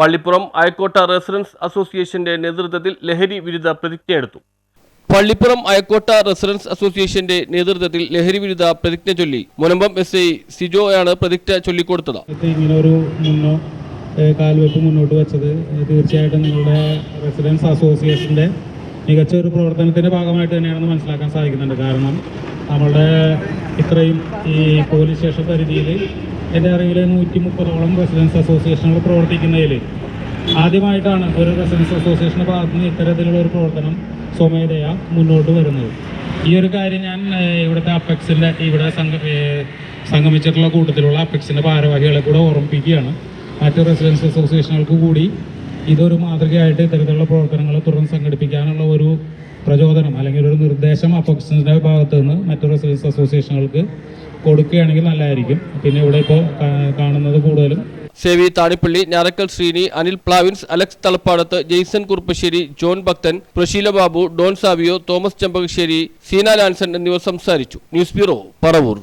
Pallippuram അയക്കോട്ട residence അസോസിയേഷന്റെ നേതൃത്വത്തിൽ ലഹരി വിരുദ്ധ പ്രതിജ്ഞയെടുത്തു. പള്ളിപ്പുറം അയക്കോട്ട റെസിഡൻസ് അസോസിയേഷന്റെ നേതൃത്വത്തിൽ ലഹരി വിരുദ്ധ പ്രതിജ്ഞ ചൊല്ലി മുനമ്പം SI സിജോയാണ് പ്രതിജ്ഞ ചൊല്ലിക്കൊടുത്തത്. ഇങ്ങനെ ഒരു കാൽവെപ്പ് മുന്നോട്ട് വെച്ചത് തീർച്ചയായിട്ടും നിങ്ങളുടെ റെസിഡൻസ് അസോസിയേഷന്റെ മികച്ച ഒരു പ്രവർത്തനത്തിന്റെ ഭാഗമായിട്ട് തന്നെയാണെന്ന് മനസ്സിലാക്കാൻ സാധിക്കുന്നുണ്ട്. കാരണം നമ്മളുടെ ഇത്രയും ഈ പോലീസ് സ്റ്റേഷൻ പരിധിയിൽ എൻ്റെ അറിവിൽ 130ഓളം റെസിഡൻസ് അസോസിയേഷനുകൾ പ്രവർത്തിക്കുന്നതിൽ ആദ്യമായിട്ടാണ് ഒരു റെസിഡൻസ് അസോസിയേഷൻ്റെ ഭാഗത്ത് നിന്ന് ഇത്തരത്തിലുള്ള ഒരു പ്രവർത്തനം സ്വമേധയാ മുന്നോട്ട് വരുന്നത്. ഈ ഒരു കാര്യം ഞാൻ ഇവിടുത്തെ അപ്പെക്സിൻ്റെ ഇവിടെ സംഗമിച്ചിട്ടുള്ള കൂട്ടത്തിലുള്ള അപ്പെക്സിൻ്റെ ഭാരവാഹികളെ കൂടെ ഓർമ്മിപ്പിക്കുകയാണ്. മറ്റ് റെസിഡൻസ് അസോസിയേഷനുകൾക്ക് കൂടി ഇതൊരു മാതൃകയായിട്ട് ഇത്തരത്തിലുള്ള പ്രവർത്തനങ്ങൾ തുടർന്ന് സംഘടിപ്പിക്കാനുള്ള ഒരു പ്രചോദനം അല്ലെങ്കിൽ ഒരു നിർദ്ദേശം അപ്പെക്സിൻ്റെ ഭാഗത്തു നിന്ന് മറ്റ് റെസിഡൻസ് അസോസിയേഷനുകൾക്ക് കൊടുക്കുകയാണെങ്കിൽ നല്ലതായിരിക്കും. പിന്നെ ഇവിടെ ഇപ്പോൾ കാണുന്നത് കൂടുതലും Sevi Thanippally, Njarakkal Sreeni, Anil Plavins, Alex Thalappadath, Jaison Kuruppassery, John Bhakthan, Prasheela Babu, Don Savio, Thomas Chembakassery, Seena Lanson എന്നിവർ സംസാരിച്ചു. News bureau, Paravur.